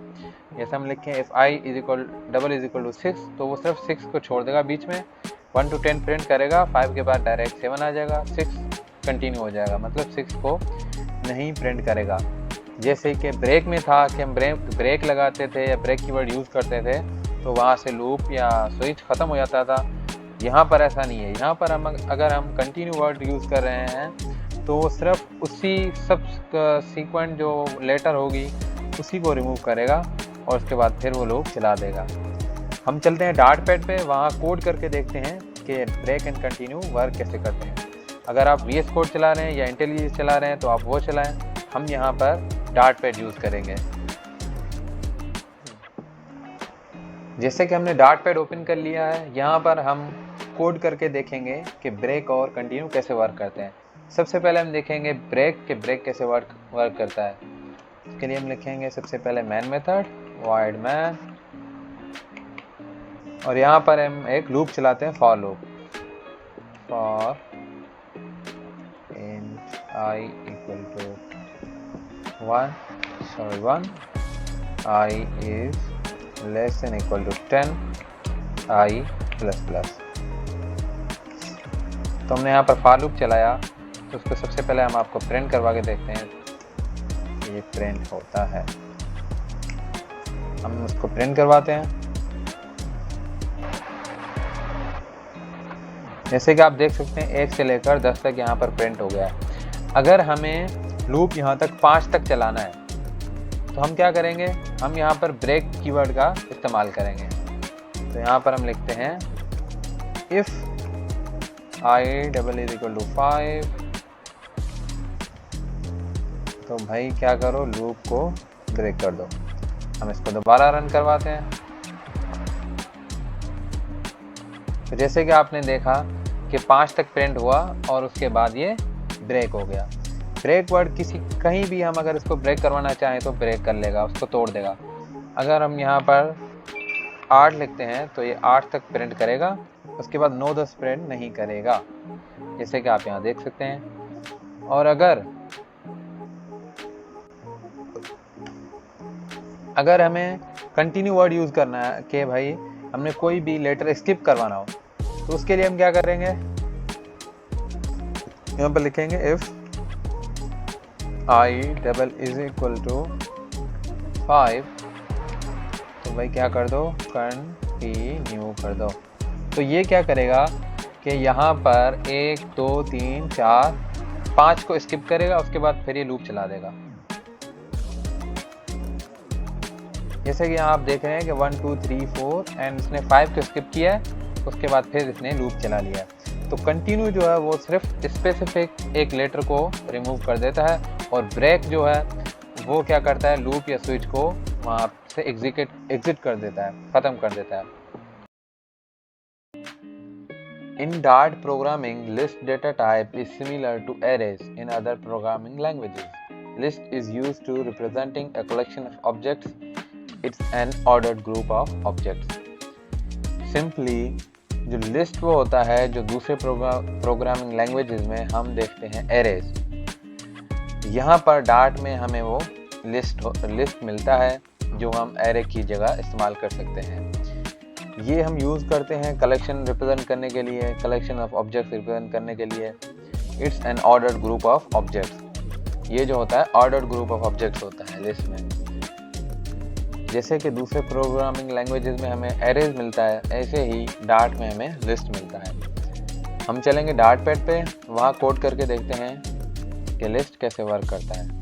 जैसे हम लिखें इफ़ i = 6 तो वो सिर्फ 6 को छोड़ देगा बीच में, 1 to 10 प्रिंट करेगा, 5 के बाद डायरेक्ट 7 आ जाएगा, 6 कंटिन्यू हो जाएगा, मतलब 6 को नहीं प्रिंट करेगा। जैसे कि ब्रेक में था कि हम ब्रेक लगाते थे या ब्रेक कीवर्ड यूज़ करते थे तो वहाँ से लूप या स्विच ख़त्म हो जाता था। यहाँ पर ऐसा नहीं है, यहाँ पर अगर हम कंटिन्यू वर्ड यूज़ कर रहे हैं तो वो सिर्फ उसी सब सीक्वेंट जो लेटर होगी उसी को रिमूव करेगा और उसके बाद फिर वो लूप चला देगा। हम चलते हैं डार्ट पैड पे, वहाँ कोड करके देखते हैं कि ब्रेक एंड कंटिन्यू वर्क कैसे करते हैं। अगर आप VS कोड चला रहे हैं या इंटेलिजेंस चला रहे हैं तो आप वो चलाएं, हम यहाँ पर डार्ट पैड यूज़ करेंगे। जैसे कि हमने डार्ट पैड ओपन कर लिया है, यहाँ पर हम कोड करके देखेंगे कि ब्रेक और कंटिन्यू कैसे वर्क करते हैं। सबसे पहले हम देखेंगे ब्रेक कैसे वर्क करता है। इसके लिए हम लिखेंगे सबसे पहले मैन मेथड void मैन, और यहाँ पर हम एक लूप चलाते हैं for loop, for int i = 1 I is less than equal to 10 I ++। तो हमने यहाँ पर फॉर लूप चलाया, तो उसको सबसे पहले हम आपको प्रिंट करवा के देखते हैं कि ये प्रिंट होता है। हम उसको प्रिंट करवाते हैं। जैसे कि आप देख सकते हैं 1 से लेकर 10 तक यहाँ पर प्रिंट हो गया है। अगर हमें लूप यहाँ तक 5 तक चलाना है तो हम क्या करेंगे, हम यहाँ पर ब्रेक कीवर्ड का इस्तेमाल करेंगे। तो यहाँ पर हम लिखते हैं इफ़ i = 5, तो भाई क्या करो, लूप को ब्रेक कर दो। हम इसको दोबारा रन करवाते हैं। तो जैसे कि आपने देखा कि 5 तक प्रिंट हुआ और उसके बाद ये ब्रेक हो गया। ब्रेक वर्ड कहीं भी हम अगर इसको ब्रेक करवाना चाहें तो ब्रेक कर लेगा, उसको तोड़ देगा। अगर हम यहाँ पर 8 लिखते हैं तो ये 8 तक प्रिंट करेगा, उसके बाद 9-10 प्रिंट नहीं करेगा, जैसे कि आप यहाँ देख सकते हैं। और अगर हमें कंटिन्यू वर्ड यूज़ करना है कि भाई हमने कोई भी लेटर स्किप करवाना हो, तो उसके लिए हम क्या करेंगे, यहाँ पर लिखेंगे इफ़ i = 5, तो भाई क्या कर दो, कंटिन्यू कर दो। तो ये क्या करेगा कि यहाँ पर 1 2 3 4 5 को स्किप करेगा, उसके बाद फिर ये लूप चला देगा। जैसे कि यहाँ आप देख रहे हैं कि 1 2 3 4 एंड इसने 5 को स्किप किया है, उसके बाद फिर इसने लूप चला लिया है। तो कंटिन्यू जो है वो सिर्फ स्पेसिफिक एक लेटर को रिमूव कर देता है, और ब्रेक जो है वो क्या करता है, लूप या स्विच को वहाँ से एग्जिट कर देता है, ख़त्म कर देता है। In Dart programming, list data type is similar to arrays in other programming languages. List is used to representing a collection of objects. It's an ordered group of objects. Simply, जो list वो होता है जो दूसरे प्रोग्रामिंग लैंग्वेजेस में हम देखते हैं arrays। यहाँ पर Dart में हमें वो लिस्ट मिलता है जो हम array की जगह इस्तेमाल कर सकते हैं। ये हम यूज़ करते हैं कलेक्शन रिप्रेजेंट करने के लिए, कलेक्शन ऑफ ऑब्जेक्ट्स रिप्रेजेंट करने के लिए। It's an ordered group of objects. ये जो होता है ऑर्डर्ड ग्रुप ऑफ ऑब्जेक्ट्स होता है लिस्ट में। जैसे कि दूसरे प्रोग्रामिंग लैंग्वेजेस में हमें एरेज मिलता है, ऐसे ही डार्ट में हमें लिस्ट मिलता है। हम चलेंगे डार्ट पैड पे, वहाँ कोड करके देखते हैं कि लिस्ट कैसे वर्क करता है।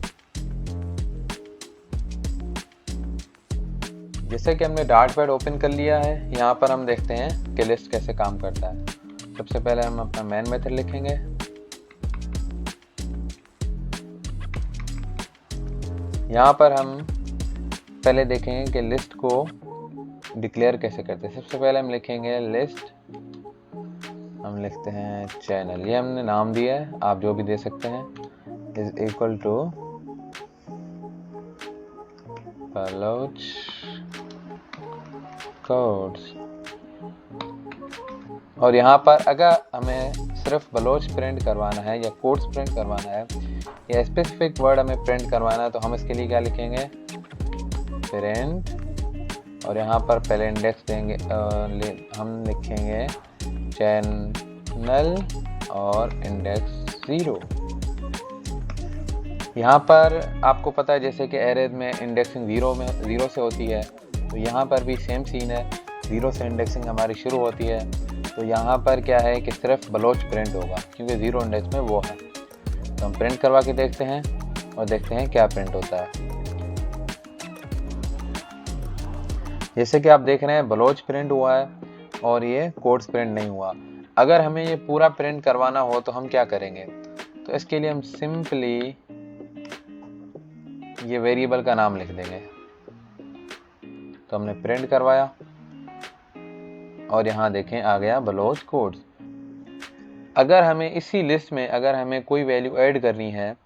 जैसे कि हमने डार्ट पैड ओपन कर लिया है, यहाँ पर हम देखते हैं कि लिस्ट कैसे काम करता है। सबसे पहले हम अपना मेन मेथड लिखेंगे। यहाँ पर हम पहले देखेंगे कि लिस्ट को डिक्लेयर कैसे करते हैं। सबसे पहले हम लिखेंगे लिस्ट, हम लिखते हैं चैनल, ये हमने नाम दिया है, आप जो भी दे सकते हैं, is equal to Baloch codes. और यहाँ पर अगर हमें सिर्फ बलोच प्रिंट करवाना है या कोड्स प्रिंट करवाना है या स्पेसिफिक वर्ड हमें प्रिंट करवाना है तो हम इसके लिए क्या लिखेंगे, प्रिंट। और यहाँ पर पहले इंडेक्स देंगे, हम लिखेंगे चैनल और इंडेक्स 0। यहाँ पर आपको पता है जैसे कि एरेज में इंडेक्सिंग 0 से होती है, तो यहाँ पर भी सेम सीन है, 0 से इंडेक्सिंग हमारी शुरू होती है। तो यहाँ पर क्या है कि सिर्फ बलोच प्रिंट होगा क्योंकि 0 इंडेक्स में वो है। तो हम प्रिंट करवा के देखते हैं और देखते हैं क्या प्रिंट होता है। जैसे कि आप देख रहे हैं बलोच प्रिंट हुआ है और ये कोड्स प्रिंट नहीं हुआ। अगर हमें ये पूरा प्रिंट करवाना हो तो हम क्या करेंगे, तो इसके लिए हम सिंपली ये वेरिएबल का नाम लिख देंगे। तो हमने प्रिंट करवाया और यहाँ देखें आ गया बलोच कोड्स। अगर हमें इसी लिस्ट में अगर हमें कोई वैल्यू ऐड करनी है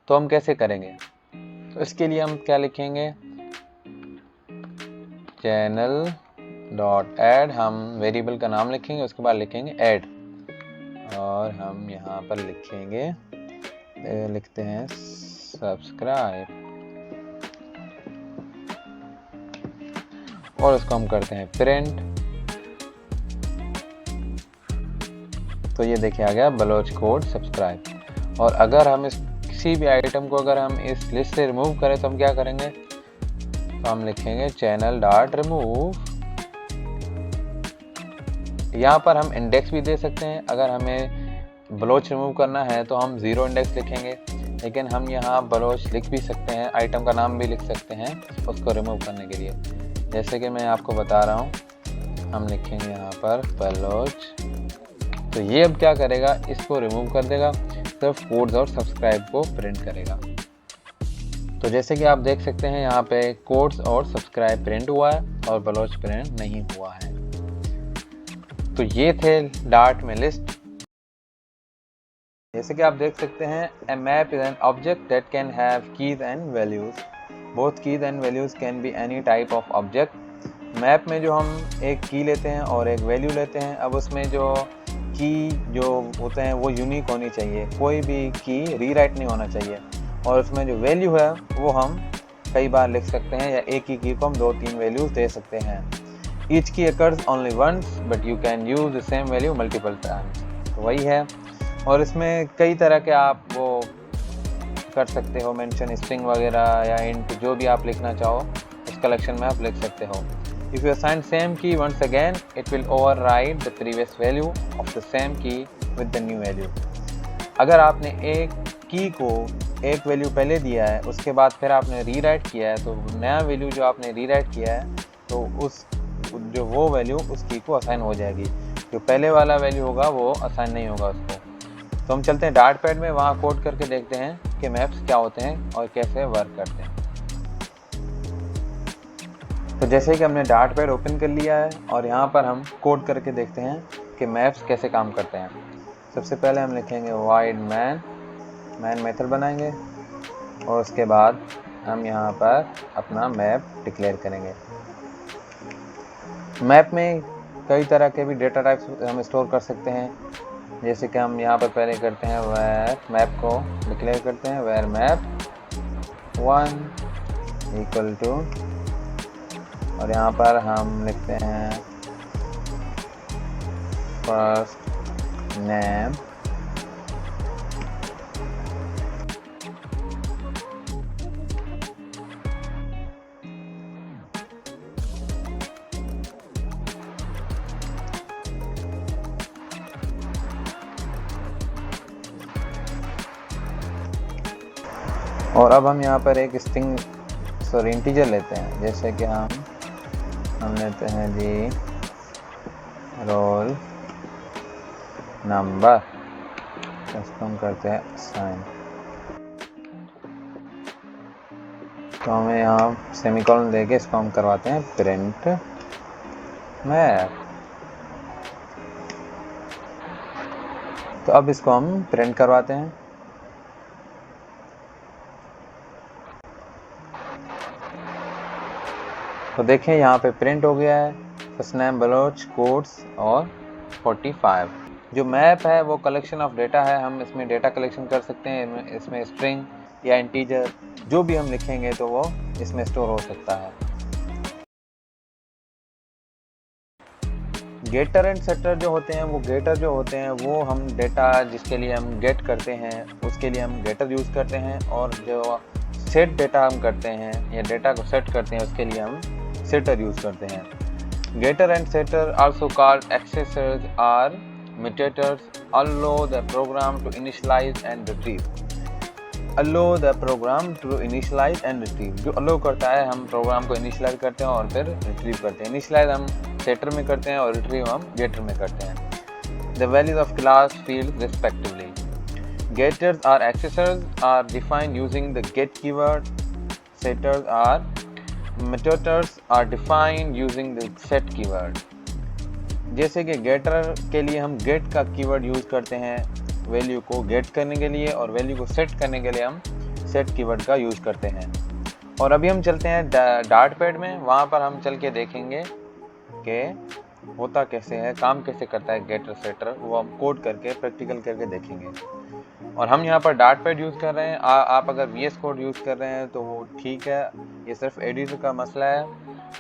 तो हम कैसे करेंगे, तो इसके लिए हम क्या लिखेंगे, चैनल डॉट ऐड, हम वेरिएबल का नाम लिखेंगे, उसके बाद लिखेंगे ऐड और हम यहाँ पर लिखते हैं सब्सक्राइब और उसको हम करते हैं प्रिंट। तो ये देखिए आ गया बलोच कोड सब्सक्राइब। और अगर हम किसी भी आइटम को अगर हम इस लिस्ट से रिमूव करें तो हम क्या करेंगे, तो हम लिखेंगे चैनल डॉट रिमूव। यहाँ पर हम इंडेक्स भी दे सकते हैं। अगर हमें बलोच रिमूव करना है तो हम 0 इंडेक्स लिखेंगे, लेकिन हम यहाँ बलोच लिख भी सकते हैं, आइटम का नाम भी लिख सकते हैं उसको रिमूव करने के लिए। जैसे कि मैं आपको बता रहा हूँ, हम लिखेंगे यहाँ पर बलोच। तो ये अब क्या करेगा, इसको रिमूव कर देगा, सिर्फ कोड्स और सब्सक्राइब को प्रिंट करेगा। तो जैसे कि आप देख सकते हैं यहाँ पे कोड्स और सब्सक्राइब प्रिंट हुआ है और बलोच प्रिंट नहीं हुआ है। तो ये थे डार्ट में लिस्ट। जैसे कि आप देख सकते हैं, a map is an object that can have keys and values. Both keys and values can be any type of object. Map में जो हम एक की लेते हैं और एक वैल्यू लेते हैं, अब उसमें जो की जो होते हैं वो यूनिक होनी चाहिए, कोई भी की रीराइट नहीं होना चाहिए। और उसमें जो वैल्यू है वो हम कई बार लिख सकते हैं या एक ही की को हम 2-3 वैल्यूज दे सकते हैं। ईच की occurs only once but you can use the same value multiple times. तो वही है। और इसमें कई तरह के आप वो कर सकते हो, मेंशन स्ट्रिंग वगैरह या इंट, जो भी आप लिखना चाहो उस कलेक्शन में आप लिख सकते हो। If you assign same key once again, it will override the previous value of the same key with the new value. अगर आपने एक की को एक वैल्यू पहले दिया है, उसके बाद फिर आपने रीराइट किया है, तो नया वैल्यू जो आपने रीराइट किया है तो उस जो वो वैल्यू उस की को असाइन हो जाएगी। जो पहले वाला वैल्यू होगा वो असाइन नहीं होगा उसको। तो हम चलते हैं डार्ट पैड में, वहाँ कोड करके देखते हैं कि मैप्स क्या होते हैं और कैसे वर्क करते हैं। तो जैसे कि हमने डार्ट पैड ओपन कर लिया है और यहाँ पर हम कोड करके देखते हैं के मैप्स कैसे काम करते हैं। सबसे पहले हम लिखेंगे void मैन मेथड बनाएंगे और उसके बाद हम यहाँ पर अपना मैप डिक्लेयर करेंगे। मैप में कई तरह के भी डेटा टाइप्स हम स्टोर कर सकते हैं, जैसे कि हम यहाँ पर पहले करते हैं where मैप को डिक्लेयर करते हैं where map 1 इक्वल टू, और यहाँ पर हम लिखते हैं फर्स्ट नेम और अब हम यहाँ पर एक इंटीजर लेते हैं, जैसे कि हम लेते हैं जी रोल नंबर, इसको हम करते हैं साइन। तो हमें यहाँ सेमीकोलन देके इसको हम करवाते हैं प्रिंट मैप। तो अब इसको हम प्रिंट करवाते हैं। तो देखें यहाँ पे प्रिंट हो गया है फर्स्ट नेम बलोच कोड्स और 45। जो मैप है वो कलेक्शन ऑफ डेटा है, हम इसमें डेटा कलेक्शन कर सकते हैं, इसमें स्ट्रिंग या इंटीजर जो भी हम लिखेंगे तो वो इसमें स्टोर हो सकता है। गेटर एंड सेटर जो होते हैं वो हम डेटा जिसके लिए हम गेट करते हैं उसके लिए हम गेटर यूज़ करते हैं, और जो सेट डेटा हम करते हैं या डेटा को सेट करते हैं उसके लिए हम सेटर यूज़ करते हैं। Getter and setter also called accessors or mutators allow the program to initialize and retrieve। जो allow करता है हम प्रोग्राम को इनिशियलाइज करते हैं और फिर रिट्रीव करते हैं। इनिशियलाइज हम सेटर में करते हैं और रिट्रीव हम गेटर में करते हैं। The values of class fields respectively। Getters or accessors are defined using the get keyword। Setters or mutators are defined using the set keyword। जैसे कि गेटर के लिए हम गेट का कीवर्ड यूज़ करते हैं वैल्यू को गेट करने के लिए, और वैल्यू को सेट करने के लिए हम सेट कीवर्ड का यूज़ करते हैं। और अभी हम चलते हैं डार्ट पैड में, वहाँ पर हम चल के देखेंगे कि होता कैसे है, काम कैसे करता है गेटर सेटर, वो हम कोड करके प्रैक्टिकल करके देखेंगे। और हम यहाँ पर डार्ट पैड यूज़ कर रहे हैं, आप अगर VS कोड यूज़ कर रहे हैं तो वो ठीक है, ये सिर्फ एडिटर का मसला है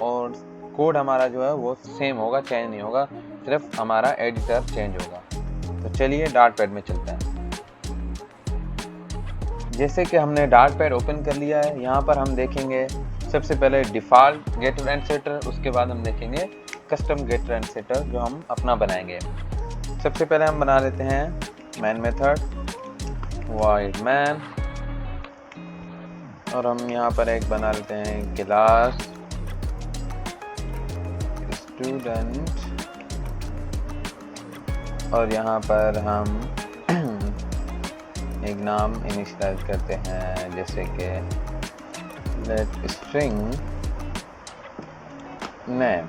और कोड हमारा जो है वो सेम होगा, चेंज नहीं होगा, सिर्फ हमारा एडिटर चेंज होगा। तो चलिए डार्ट पैड में चलते हैं। जैसे कि हमने डार्ट पैड ओपन कर लिया है, यहाँ पर हम देखेंगे सबसे पहले डिफ़ॉल्ट गेटर एंड सेटर, उसके बाद हम देखेंगे कस्टम गेटर एंड सेटर जो हम अपना बनाएंगे। सबसे पहले हम बना लेते हैं मैन मेथड void मैन, और हम यहाँ पर एक बना लेते हैं क्लास स्टूडेंट, और यहाँ पर हम एक नाम इनिशियलाइज करते हैं, जैसे कि लेट स्ट्रिंग नेम।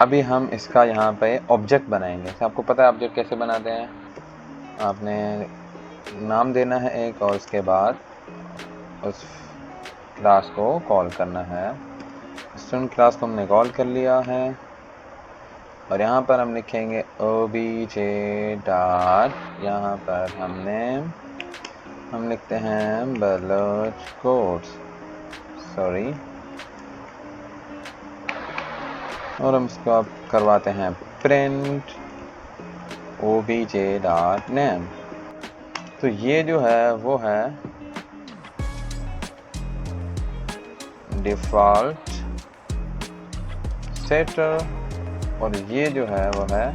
अभी हम इसका यहाँ पे ऑब्जेक्ट बनाएंगे। आपको पता है ऑब्जेक्ट कैसे बनाते हैं, आपने नाम देना है एक और उसके बाद उस क्लास को कॉल करना है। स्टूडेंट क्लास को हमने कॉल कर लिया है और यहाँ पर हम लिखेंगे obj डॉट, यहाँ पर हम लिखते हैं बलोच कोड्स, सॉरी, और हम इसको अब करवाते हैं प्रिंट obj डॉट नेम। तो ये जो है वो है डिफ़ॉल्ट सेटर, और ये जो है वो है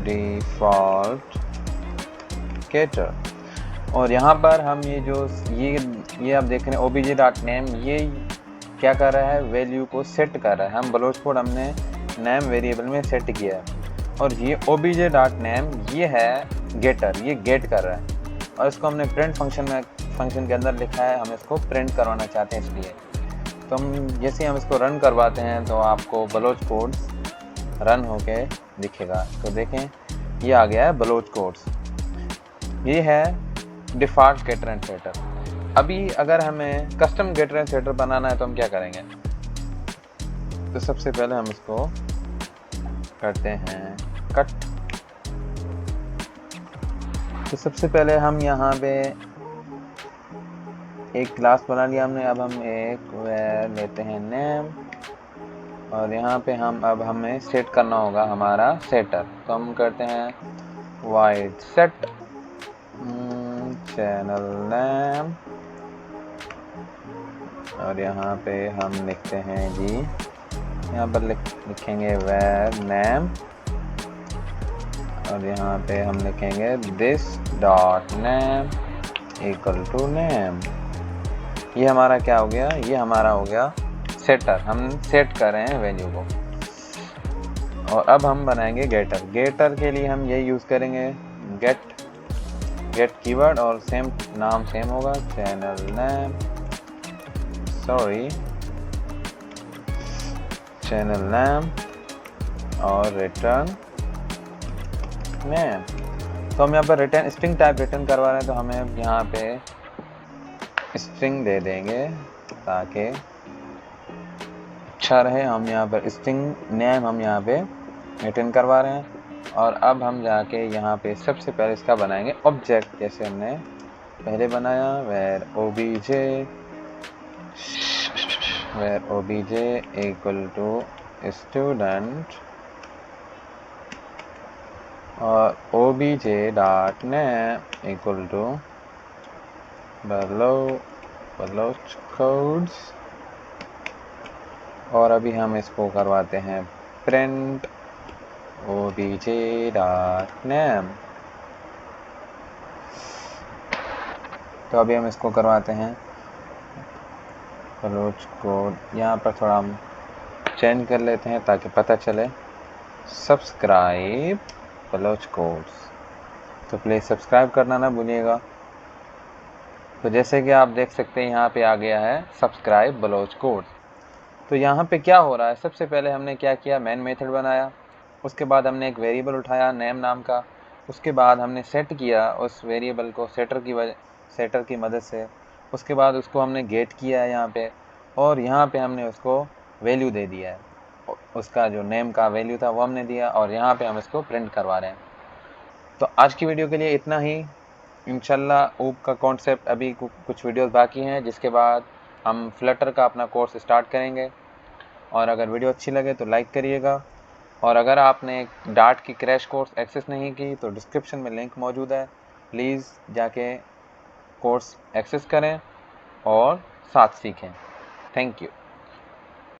डिफ़ॉल्ट गेटर। और यहाँ पर हम ये आप देख रहे हैं obj डॉट नेम, ये क्या कर रहा है, वैल्यू को सेट कर रहा है। हम बलोच कोड हमने नेम वेरिएबल में सेट किया है, और ये obj डॉट नेम ये है गेटर, ये गेट कर रहा है, और इसको हमने प्रिंट फंक्शन के अंदर लिखा है, हम इसको प्रिंट करवाना चाहते हैं इसलिए। तो जैसे हम इसको रन करवाते हैं तो आपको बलोच कोड्स रन होके दिखेगा। तो देखें ये आ गया है बलोच कोड्स। ये है डिफ़ॉल्ट गेटर एंड सेटर। अभी अगर हमें कस्टम गेटर एंड सेटर बनाना है तो हम क्या करेंगे? तो सबसे पहले हम इसको करते हैं कट। तो सबसे पहले हम यहाँ पे एक क्लास बना लिया हमने। अब हम एक वेर लेते हैं नेम और यहाँ पे अब हमें सेट करना होगा हमारा सेटर। तो हम करते हैं वाइड सेट चैनल नेम और यहाँ पे हम लिखते हैं जी, यहाँ पर लिखेंगे वेर नेम और यहाँ पे हम लिखेंगे this dot name equal to name. ये हमारा क्या हो गया? ये हमारा हो गया सेटर। हम सेट कर रहे हैं वैल्यू को। और अब हम बनाएंगे गेटर। गेटर के लिए हम यही यूज़ करेंगे गेट कीवर्ड और सेम नाम सेम होगा, चैनल नेम चैनल नेम और रिटर्न नेम। तो हम यहाँ पर रिटर्न स्ट्रिंग टाइप रिटर्न करवा रहे हैं तो हमें यहाँ पे स्ट्रिंग दे देंगे ताकि अच्छा रहे। हम यहाँ पर स्ट्रिंग नेम हम यहाँ पे रिटर्न करवा रहे हैं। और अब हम जाके यहाँ पे सबसे पहले इसका बनाएंगे ऑब्जेक्ट, जैसे हमने पहले बनाया var obj equal to student और obj dot name equal to Baloch codes. और अभी हम इसको करवाते हैं प्रिंट obj डॉट नेम। तो अभी हम इसको करवाते हैं बलोच कोड। यहाँ पर थोड़ा हम चेंज कर लेते हैं ताकि पता चले सब्सक्राइब बलोच कोड्स। तो प्लीज़ सब्सक्राइब करना ना भूलिएगा। तो जैसे कि आप देख सकते हैं यहाँ पे आ गया है सब्सक्राइब बलोच कोड्स। तो यहाँ पे क्या हो रहा है? सबसे पहले हमने क्या किया? मेन मेथड बनाया, उसके बाद हमने एक वेरिएबल उठाया नेम नाम का, उसके बाद हमने सेट किया उस वेरिएबल को सेटर की मदद से, उसके बाद उसको हमने गेट किया है यहाँ पे और यहाँ पे हमने उसको वैल्यू दे दिया है। उसका जो नेम का वैल्यू था वो हमने दिया और यहाँ पे हम इसको प्रिंट करवा रहे हैं। तो आज की वीडियो के लिए इतना ही। इंशाल्लाह ऊप का कॉन्सेप्ट अभी कुछ वीडियोस बाकी हैं, जिसके बाद हम फ्लटर का अपना कोर्स स्टार्ट करेंगे। और अगर वीडियो अच्छी लगे तो लाइक करिएगा। और अगर आपने डार्ट की क्रैश कोर्स एक्सेस नहीं की तो डिस्क्रिप्शन में लिंक मौजूद है, प्लीज़ जाके कोर्स एक्सेस करें और साथ सीखें। Thank you.